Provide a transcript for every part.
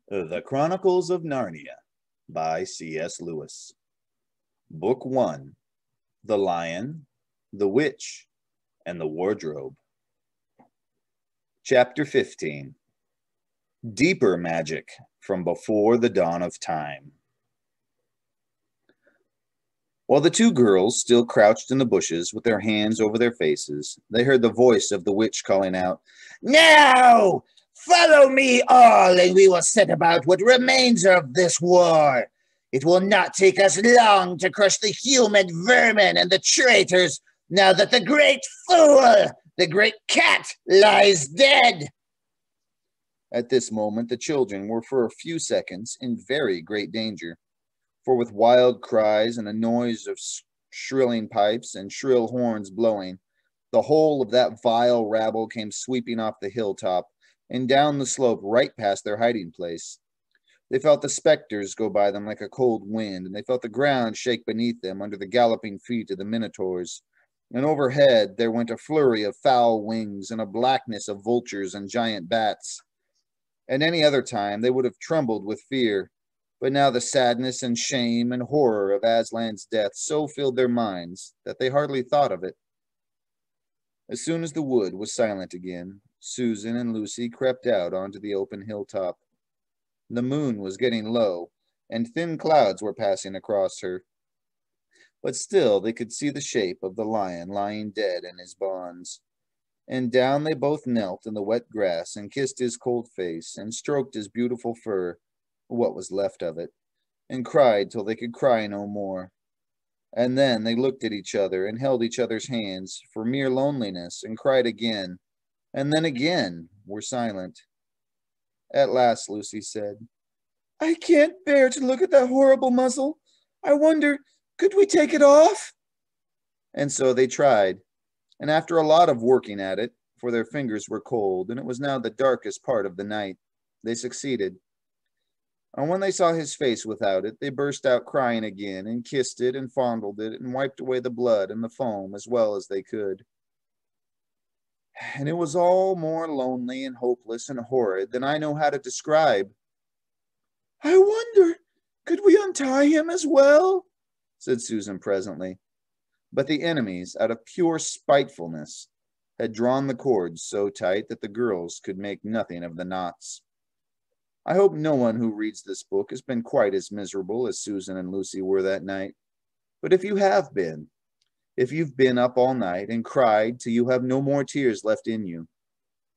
The Chronicles of Narnia by C.S. Lewis. Book 1. The Lion, the Witch, and the Wardrobe. Chapter 15. Deeper Magic from Before the Dawn of Time. While the two girls still crouched in the bushes with their hands over their faces, they heard the voice of the witch calling out, "Now! Follow me all, and we will set about what remains of this war. It will not take us long to crush the human vermin and the traitors, now that the great fool, the great cat, lies dead." At this moment, the children were for a few seconds in very great danger, for with wild cries and a noise of shrilling pipes and shrill horns blowing, the whole of that vile rabble came sweeping off the hilltop and down the slope right past their hiding place. They felt the specters go by them like a cold wind, and they felt the ground shake beneath them under the galloping feet of the minotaurs. And overhead there went a flurry of foul wings and a blackness of vultures and giant bats. At any other time they would have trembled with fear, but now the sadness and shame and horror of Aslan's death so filled their minds that they hardly thought of it. As soon as the wood was silent again, Susan and Lucy crept out onto the open hilltop. The moon was getting low, and thin clouds were passing across her. But still they could see the shape of the lion lying dead in his bonds. And down they both knelt in the wet grass and kissed his cold face and stroked his beautiful fur, what was left of it, and cried till they could cry no more. And then they looked at each other and held each other's hands for mere loneliness and cried again, and then again were silent. At last Lucy said, "I can't bear to look at that horrible muzzle. I wonder, could we take it off?" And so they tried, and after a lot of working at it, for their fingers were cold, and it was now the darkest part of the night, they succeeded. And when they saw his face without it, they burst out crying again, and kissed it, and fondled it, and wiped away the blood and the foam as well as they could. And it was all more lonely and hopeless and horrid than I know how to describe. "I wonder, could we untie him as well?" said Susan presently. But the enemies, out of pure spitefulness, had drawn the cords so tight that the girls could make nothing of the knots. I hope no one who reads this book has been quite as miserable as Susan and Lucy were that night. But if you have been, if you've been up all night and cried till you have no more tears left in you,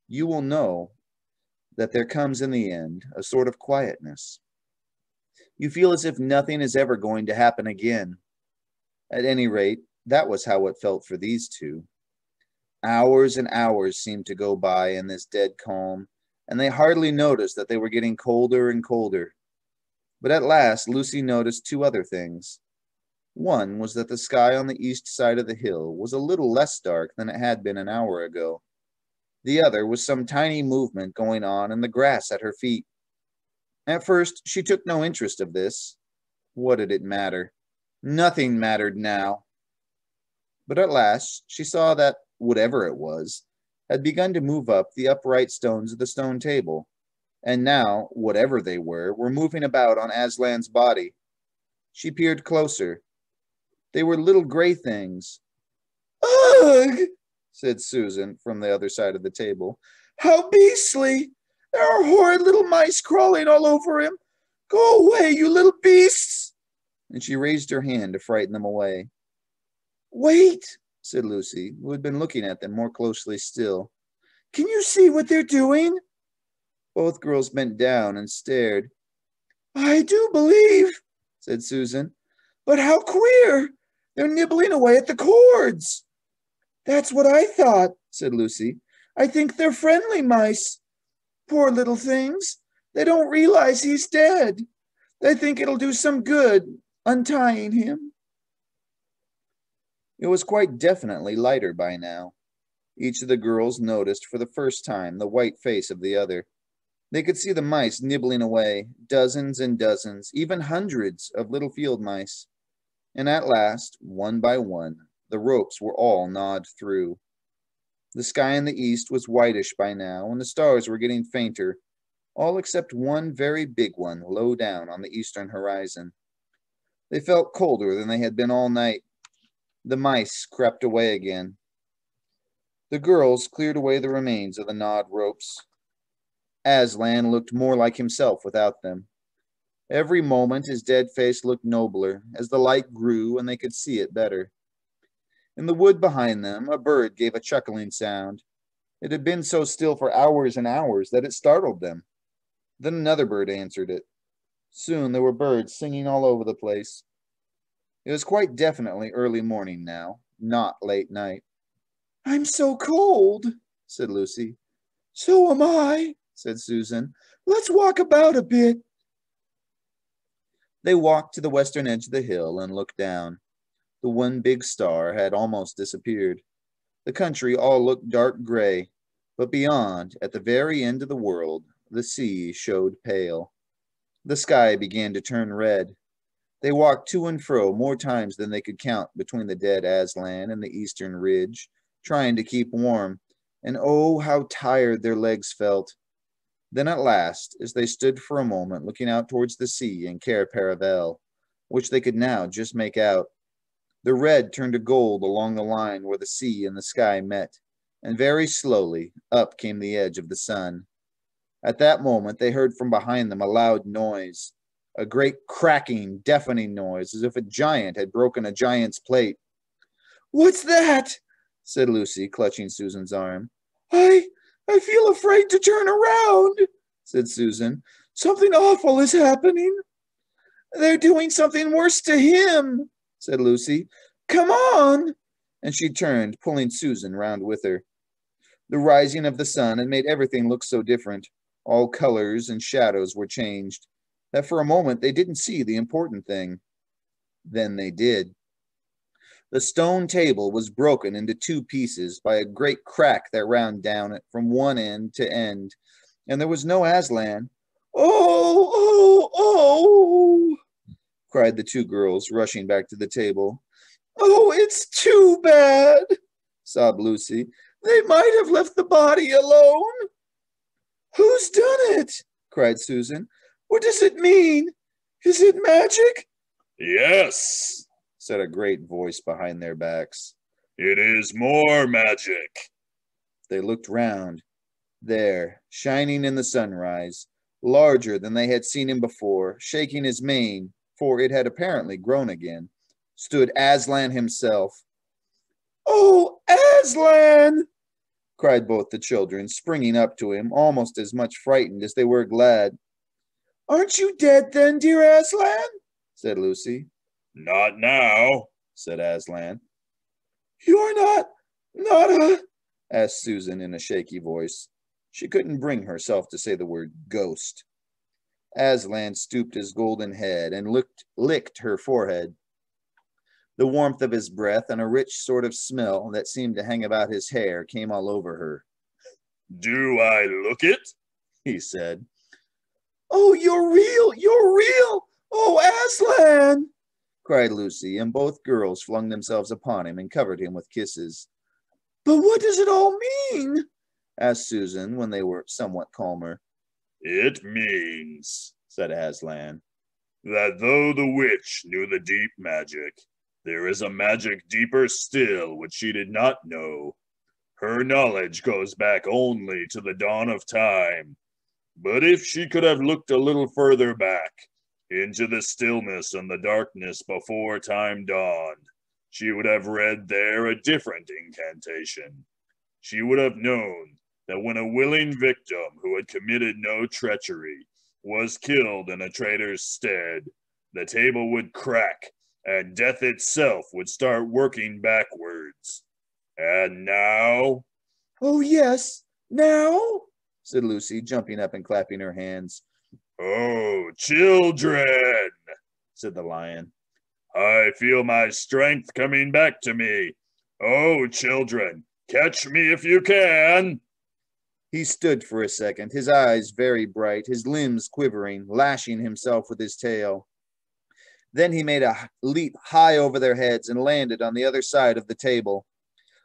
you will know that there comes in the end a sort of quietness. You feel as if nothing is ever going to happen again. At any rate, that was how it felt for these two. Hours and hours seemed to go by in this dead calm, and they hardly noticed that they were getting colder and colder. But at last Lucy noticed two other things. One was that the sky on the east side of the hill was a little less dark than it had been an hour ago. The other was some tiny movement going on in the grass at her feet. At first she took no interest of this. What did it matter? Nothing mattered now. But at last she saw that whatever it was had begun to move up the upright stones of the stone table, and now, whatever they were moving about on Aslan's body. She peered closer. They were little gray things. "Ugh!" said Susan from the other side of the table. "How beastly! There are horrid little mice crawling all over him. Go away, you little beasts!" And she raised her hand to frighten them away. "Wait!" said Lucy, who had been looking at them more closely still. "Can you see what they're doing?" Both girls bent down and stared. "I do believe," said Susan. "But how queer! They're nibbling away at the cords." "That's what I thought," said Lucy. "I think they're friendly mice. Poor little things. They don't realize he's dead. They think it'll do some good, untying him." It was quite definitely lighter by now. Each of the girls noticed for the first time the white face of the other. They could see the mice nibbling away, dozens and dozens, even hundreds of little field mice. And at last, one by one, the ropes were all gnawed through. The sky in the east was whitish by now, and the stars were getting fainter, all except one very big one low down on the eastern horizon. They felt colder than they had been all night. The mice crept away again. The girls cleared away the remains of the gnawed ropes. Aslan looked more like himself without them. Every moment his dead face looked nobler, as the light grew and they could see it better. In the wood behind them, a bird gave a chuckling sound. It had been so still for hours and hours that it startled them. Then another bird answered it. Soon there were birds singing all over the place. It was quite definitely early morning now, not late night. "I'm so cold," said Lucy. "So am I," said Susan. "Let's walk about a bit." They walked to the western edge of the hill and looked down. The one big star had almost disappeared. The country all looked dark gray, but beyond, at the very end of the world, the sea showed pale. The sky began to turn red. They walked to and fro more times than they could count between the dead Aslan and the eastern ridge, trying to keep warm, and oh, how tired their legs felt. Then at last, as they stood for a moment looking out towards the sea and Cair Paravel, which they could now just make out, the red turned to gold along the line where the sea and the sky met, and very slowly up came the edge of the sun. At that moment they heard from behind them a loud noise, a great cracking, deafening noise, as if a giant had broken a giant's plate. "What's that?" said Lucy, clutching Susan's arm. I feel afraid to turn around," said Susan. "Something awful is happening." "They're doing something worse to him," said Lucy. "Come on." And she turned, pulling Susan round with her. The rising of the sun had made everything look so different. All colors and shadows were changed, that for a moment they didn't see the important thing. Then they did. The stone table was broken into two pieces by a great crack that ran down it from one end to end, and there was no Aslan. "Oh, oh, oh!" cried the two girls, rushing back to the table. "Oh, it's too bad," sobbed Lucy. "They might have left the body alone." "Who's done it?" cried Susan. "What does it mean? Is it magic?" "Yes," said a great voice behind their backs. "It is more magic." They looked round. There, shining in the sunrise, larger than they had seen him before, shaking his mane, for it had apparently grown again, stood Aslan himself. "Oh, Aslan!" cried both the children, springing up to him, almost as much frightened as they were glad. "Aren't you dead then, dear Aslan?" said Lucy. "Not now," said Aslan. "You're not asked Susan in a shaky voice. She couldn't bring herself to say the word ghost. Aslan stooped his golden head and licked her forehead. The warmth of his breath and a rich sort of smell that seemed to hang about his hair came all over her. "Do I look it?" he said. "Oh, you're real! Oh, Aslan!" cried Lucy, and both girls flung themselves upon him and covered him with kisses. "But what does it all mean?" asked Susan when they were somewhat calmer. "It means," said Aslan, "that though the witch knew the deep magic, there is a magic deeper still which she did not know. Her knowledge goes back only to the dawn of time. But if she could have looked a little further back, into the stillness and the darkness before time dawned, she would have read there a different incantation. She would have known that when a willing victim who had committed no treachery was killed in a traitor's stead, the table would crack and death itself would start working backwards. And now?" "Oh, yes, now?" said Lucy, jumping up and clapping her hands. "Oh, children," said the lion, "I feel my strength coming back to me. Oh, children, catch me if you can." He stood for a second, his eyes very bright, his limbs quivering, lashing himself with his tail. Then he made a leap high over their heads and landed on the other side of the table.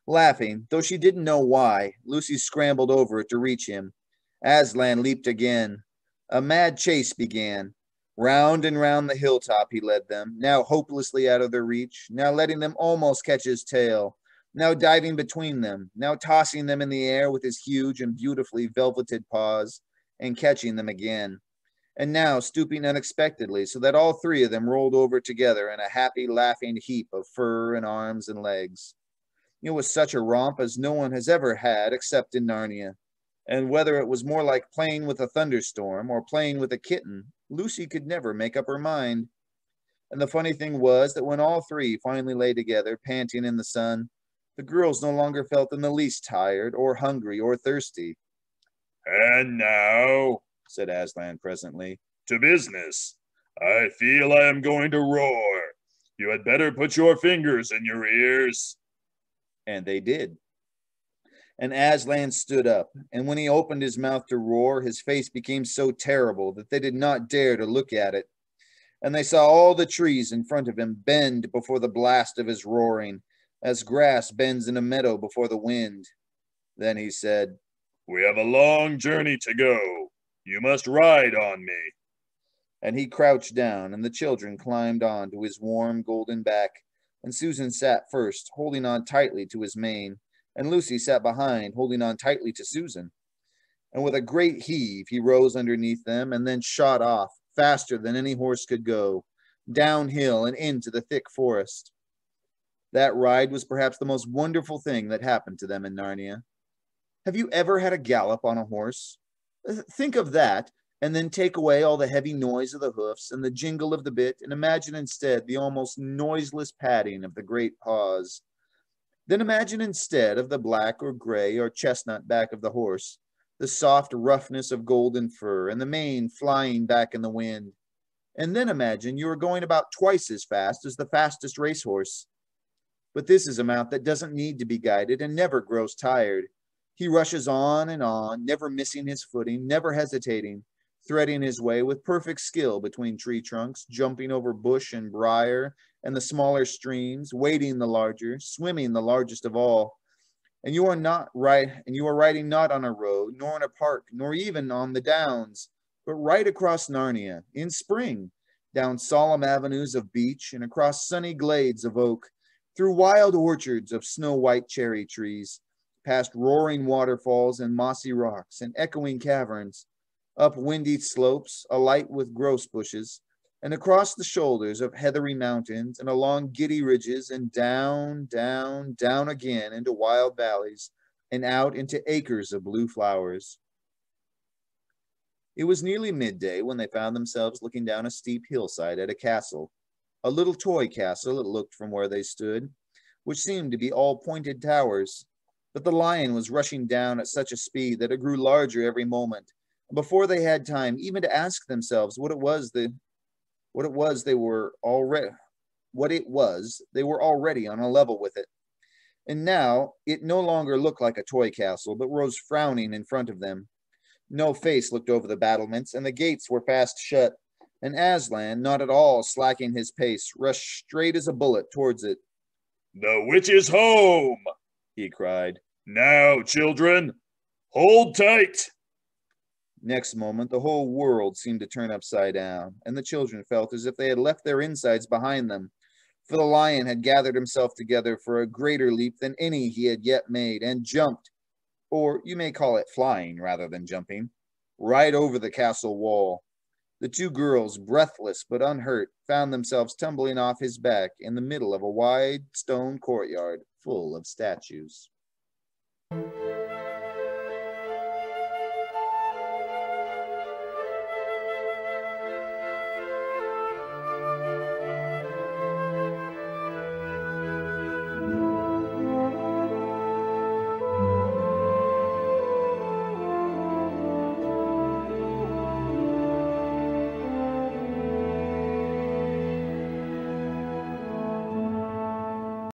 Laughing, though she didn't know why, Lucy scrambled over it to reach him. Aslan leaped again. A mad chase began. Round and round the hilltop he led them, now hopelessly out of their reach, now letting them almost catch his tail, now diving between them, now tossing them in the air with his huge and beautifully velveted paws, and catching them again, and now stooping unexpectedly so that all three of them rolled over together in a happy, laughing heap of fur and arms and legs. It was such a romp as no one has ever had except in Narnia, and whether it was more like playing with a thunderstorm or playing with a kitten, Lucy could never make up her mind. And the funny thing was that when all three finally lay together, panting in the sun, the girls no longer felt in the least tired or hungry or thirsty. "And now," said Aslan presently, "to business. I feel I am going to roar. You had better put your fingers in your ears." And they did. And Aslan stood up, and when he opened his mouth to roar, his face became so terrible that they did not dare to look at it. And they saw all the trees in front of him bend before the blast of his roaring, as grass bends in a meadow before the wind. Then he said, "We have a long journey to go. You must ride on me." And he crouched down, and the children climbed on to his warm golden back, and Susan sat first, holding on tightly to his mane, and Lucy sat behind, holding on tightly to Susan. And with a great heave, he rose underneath them and then shot off, faster than any horse could go, downhill and into the thick forest. That ride was perhaps the most wonderful thing that happened to them in Narnia. Have you ever had a gallop on a horse? Think of that, and then take away all the heavy noise of the hoofs and the jingle of the bit, and imagine instead the almost noiseless padding of the great paws. Then imagine instead of the black or gray or chestnut back of the horse, the soft roughness of golden fur and the mane flying back in the wind. And then imagine you are going about twice as fast as the fastest racehorse. But this is a mount that doesn't need to be guided and never grows tired. He rushes on and on, never missing his footing, never hesitating, threading his way with perfect skill between tree trunks, jumping over bush and briar and the smaller streams, wading the larger, swimming the largest of all. And you are riding not on a road, nor in a park, nor even on the downs, but right across Narnia in spring, down solemn avenues of beech and across sunny glades of oak, through wild orchards of snow-white cherry trees, past roaring waterfalls and mossy rocks and echoing caverns, up windy slopes alight with grouse bushes, and across the shoulders of heathery mountains and along giddy ridges and down, down, down again into wild valleys and out into acres of blue flowers. It was nearly midday when they found themselves looking down a steep hillside at a castle, a little toy castle it looked from where they stood, which seemed to be all pointed towers. But the lion was rushing down at such a speed that it grew larger every moment, and before they had time even to ask themselves what it was, they were already on a level with it. And now it no longer looked like a toy castle, but rose frowning in front of them. No face looked over the battlements, and the gates were fast shut, and Aslan, not at all slacking his pace, rushed straight as a bullet towards it. "The witch is home!" he cried. "Now, children, hold tight!" Next moment, the whole world seemed to turn upside down, and the children felt as if they had left their insides behind them, for the lion had gathered himself together for a greater leap than any he had yet made, and jumped, or you may call it flying rather than jumping, right over the castle wall. The two girls, breathless but unhurt, found themselves tumbling off his back in the middle of a wide stone courtyard full of statues.